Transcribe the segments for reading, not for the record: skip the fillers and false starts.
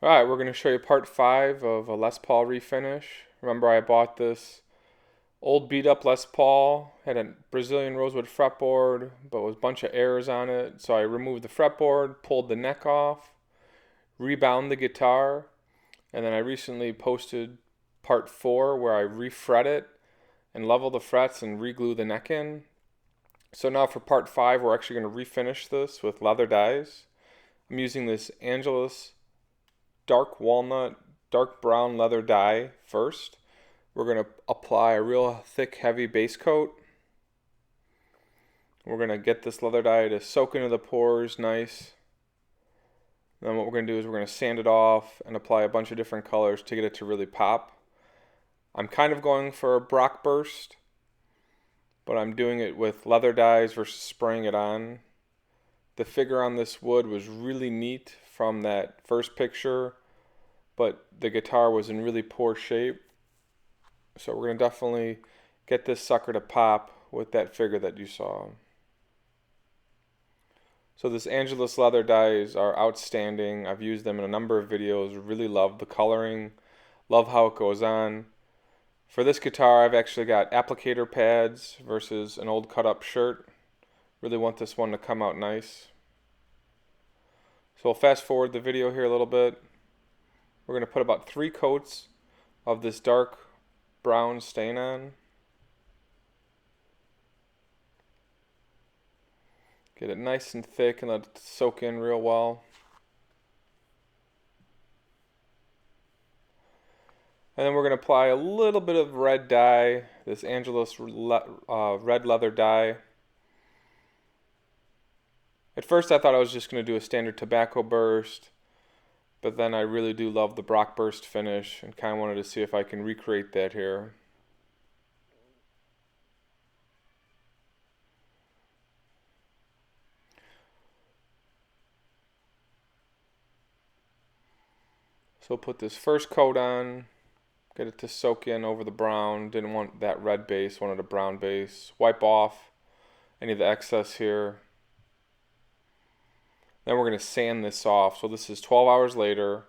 Alright, we're going to show you part 5 of a Les Paul refinish. Remember, I bought this old beat up Les Paul, had a Brazilian rosewood fretboard, but was a bunch of errors on it. So I removed the fretboard, pulled the neck off, rebound the guitar, and then I recently posted part 4 where I refret it and level the frets and reglue the neck in. So now for part 5, we're actually going to refinish this with leather dyes. I'm using this Angelus dark walnut, dark brown leather dye first. We're going to apply a real thick, heavy base coat. We're going to get this leather dye to soak into the pores nice. Then what we're going to do is we're going to sand it off and apply a bunch of different colors to get it to really pop. I'm kind of going for a Brock burst, but I'm doing it with leather dyes versus spraying it on. The figure on this wood was really neat from that first picture, but the guitar was in really poor shape. So we're going to definitely get this sucker to pop with that figure that you saw. So this Angelus leather dyes are outstanding. I've used them in a number of videos. Really love the coloring. Love how it goes on. For this guitar, I've actually got applicator pads versus an old cut-up shirt. Really want this one to come out nice. So we'll fast forward the video here a little bit. We're going to put about 3 coats of this dark brown stain on. Get it nice and thick and let it soak in real well. And then we're going to apply a little bit of red dye, this Angelus red leather dye. At first I thought I was just going to do a standard tobacco burst, but then I really do love the Brock burst finish and kind of wanted to see if I can recreate that here. So put this first coat on, get it to soak in over the brown. Didn't want that red base, wanted a brown base. Wipe off any of the excess here. Then we're going to sand this off. So this is 12 hours later.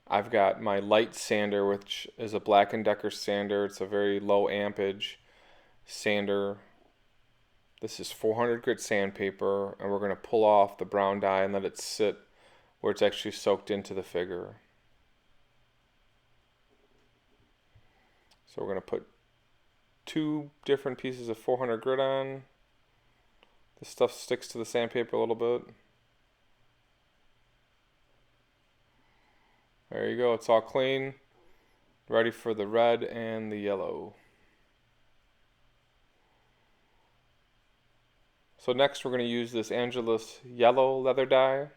I've got my light sander, which is a Black & Decker sander. It's a very low ampage sander. This is 400 grit sandpaper, and we're going to pull off the brown dye and let it sit where it's actually soaked into the figure. So we're going to put 2 different pieces of 400 grit on. This stuff sticks to the sandpaper a little bit. There you go, it's all clean. Ready for the red and the yellow. So next we're going to use this Angelus yellow leather dye.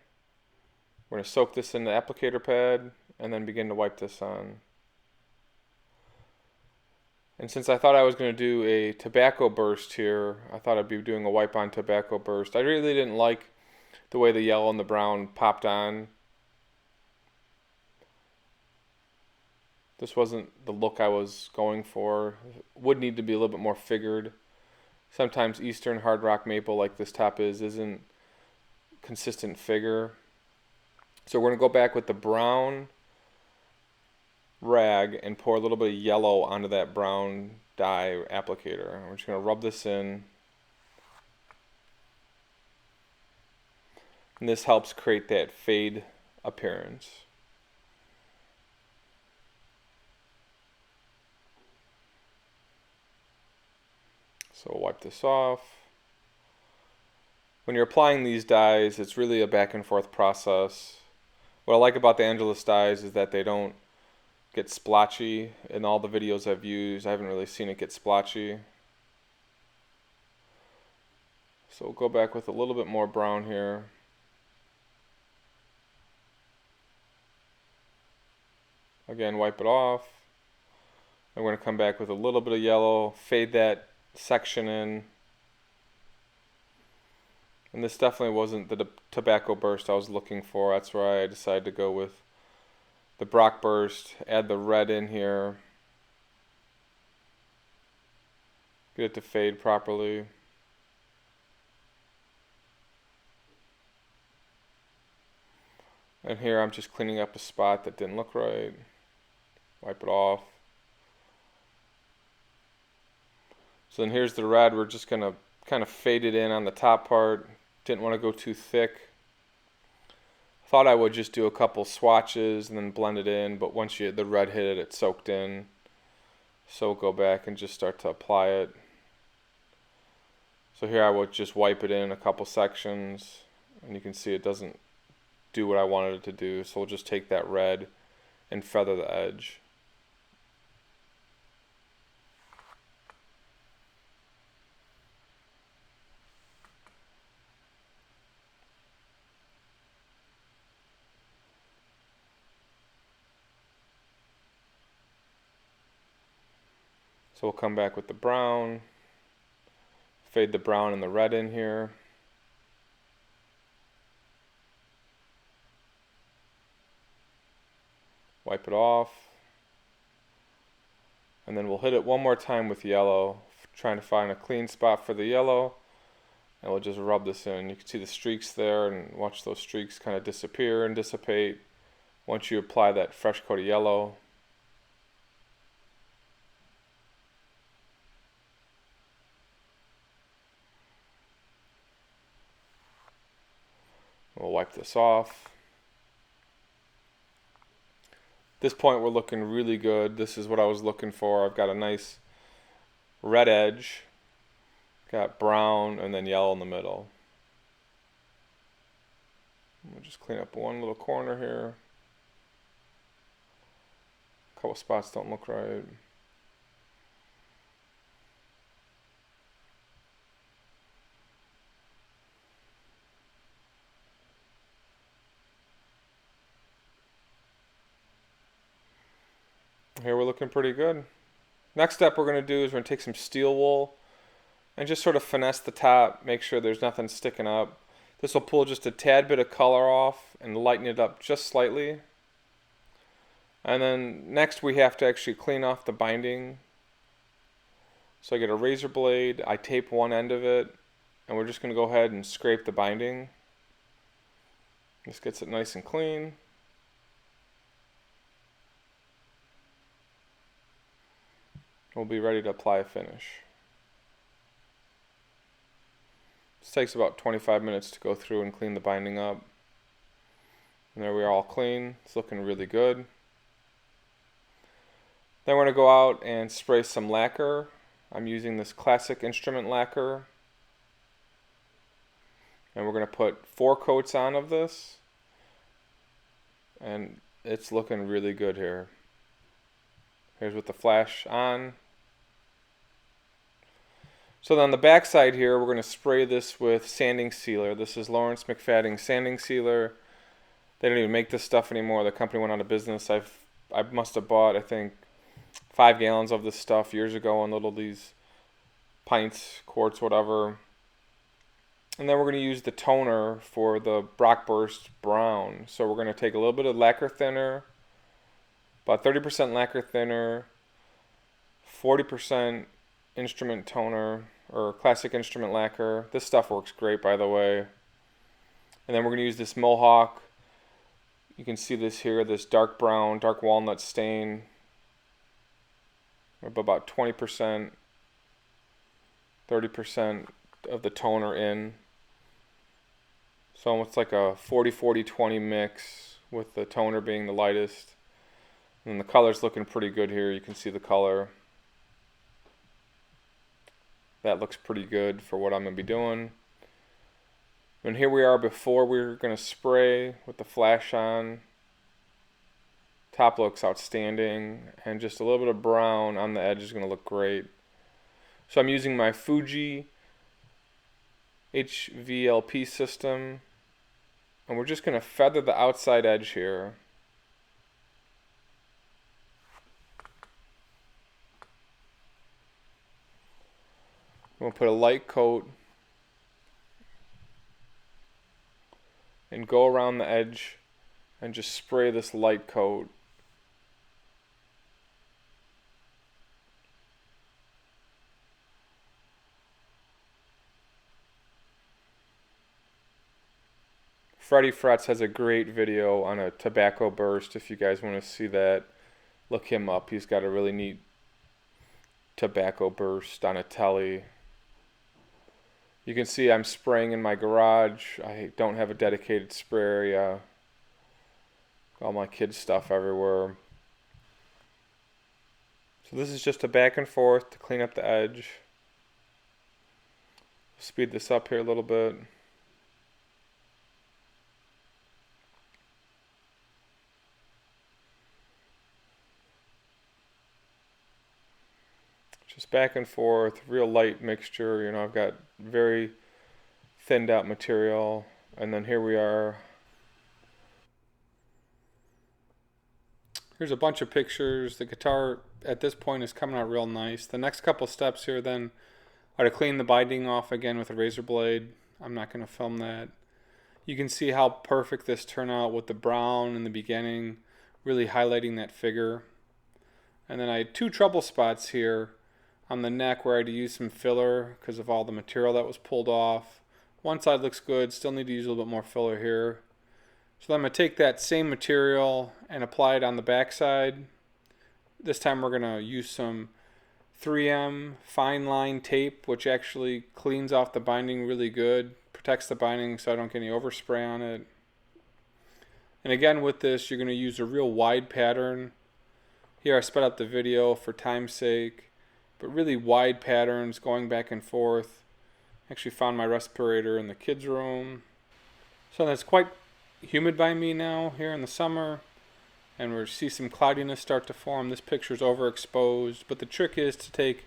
We're going to soak this in the applicator pad and then begin to wipe this on. And since I thought I was going to do a tobacco burst here, I thought I'd be doing a wipe on tobacco burst. I really didn't like the way the yellow and the brown popped on. This wasn't the look I was going for. Would need to be a little bit more figured. Sometimes Eastern hard rock maple, like this top isn't consistent figure. So we're going to go back with the brown rag and pour a little bit of yellow onto that brown dye applicator. We're just going to rub this in. And this helps create that fade appearance. So we'll wipe this off. When you're applying these dyes, it's really a back and forth process. What I like about the Angelus dyes is that they don't get splotchy. In all the videos I've used, I haven't really seen it get splotchy. So we'll go back with a little bit more brown here. Again, wipe it off. I'm going to come back with a little bit of yellow, fade that section in. And this definitely wasn't the tobacco burst I was looking for. That's why I decided to go with the Brock burst. Add the red in here. Get it to fade properly. And here I'm just cleaning up a spot that didn't look right. Wipe it off. So then here's the red. We're just going to kind of fade it in on the top part. Didn't want to go too thick. Thought I would just do a couple swatches and then blend it in, but once the red hit it, it soaked in. So go back and just start to apply it. So here I would just wipe it in a couple sections, and you can see it doesn't do what I wanted it to do. So we'll just take that red and feather the edge. So we'll come back with the brown, fade the brown and the red in here. Wipe it off. And then we'll hit it one more time with yellow, trying to find a clean spot for the yellow. And we'll just rub this in. You can see the streaks there, and watch those streaks kind of disappear and dissipate once you apply that fresh coat of yellow. We'll wipe this off. At this point we're looking really good. This is what I was looking for. I've got a nice red edge, got brown and then yellow in the middle. We'll just clean up one little corner here. A couple spots don't look right. Here we're looking pretty good. Next step we're going to do is we're going to take some steel wool and just sort of finesse the top, make sure there's nothing sticking up. This will pull just a tad bit of color off and lighten it up just slightly. And then next we have to actually clean off the binding. So I get a razor blade, I tape one end of it, and we're just going to go ahead and scrape the binding. This gets it nice and clean. We'll be ready to apply a finish. This takes about 25 minutes to go through and clean the binding up. And there we are, all clean. It's looking really good. Then we're going to go out and spray some lacquer. I'm using this classic instrument lacquer. And we're going to put 4 coats on of this. And it's looking really good here. Here's with the flash on. So then on the back side here, we're going to spray this with sanding sealer. This is Lawrence McFadden sanding sealer. They don't even make this stuff anymore. The company went out of business. I must have bought, I think, 5 gallons of this stuff years ago in little these pints, quarts, whatever. And then we're going to use the toner for the Brockburst brown. So we're going to take a little bit of lacquer thinner, about 30% lacquer thinner, 40% instrument toner, or classic instrument lacquer. This stuff works great, by the way. And then we're going to use this Mohawk. You can see this here, this dark brown, dark walnut stain. About 20%, 30% of the toner in. So it's like a 40-40-20 mix, with the toner being the lightest. And the color's looking pretty good here. You can see the color. That looks pretty good for what I'm going to be doing. And here we are before we're going to spray with the flash on. Top looks outstanding, and just a little bit of brown on the edge is going to look great. So I'm using my Fuji HVLP system, and we're just going to feather the outside edge here. We'll put a light coat and go around the edge and just spray this light coat. Freddy Frets has a great video on a tobacco burst. If you guys want to see that, look him up. He's got a really neat tobacco burst on a telly. You can see I'm spraying in my garage. I don't have a dedicated spray area. All my kids' stuff everywhere. So this is just a back and forth to clean up the edge. Speed this up here a little bit. Just back and forth, real light mixture. You know, I've got very thinned out material. And then here we are. Here's a bunch of pictures. The guitar at this point is coming out real nice. The next couple steps here then are to clean the binding off again with a razor blade. I'm not going to film that. You can see how perfect this turned out with the brown in the beginning, really highlighting that figure. And then I had two trouble spots here on the neck where I had to use some filler because of all the material that was pulled off. One side looks good, still need to use a little bit more filler here. So I'm going to take that same material and apply it on the back side. This time we're going to use some 3M fine line tape, which actually cleans off the binding really good, protects the binding so I don't get any overspray on it. And again with this, you're going to use a real wide pattern. Here I sped up the video for time's sake, but really wide patterns going back and forth. Actually found my respirator in the kids' room. So that's quite humid by me now here in the summer, and we'll see some cloudiness start to form. This picture's overexposed, but the trick is to take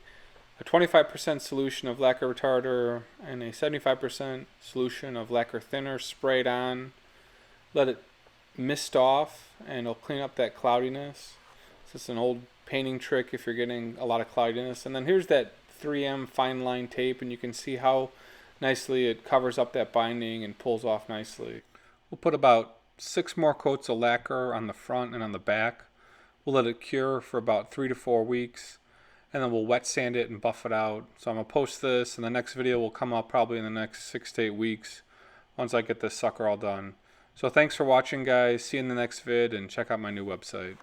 a 25% solution of lacquer retarder and a 75% solution of lacquer thinner, spray it on, let it mist off, and it'll clean up that cloudiness. This is an old painting trick if you're getting a lot of cloudiness. And then here's that 3M fine line tape, and you can see how nicely it covers up that binding and pulls off nicely. We'll put about 6 more coats of lacquer on the front and on the back. We'll let it cure for about 3 to 4 weeks, and then we'll wet sand it and buff it out. So I'm going to post this, and the next video will come out probably in the next 6 to 8 weeks once I get this sucker all done. So thanks for watching, guys. See you in the next vid, and check out my new website.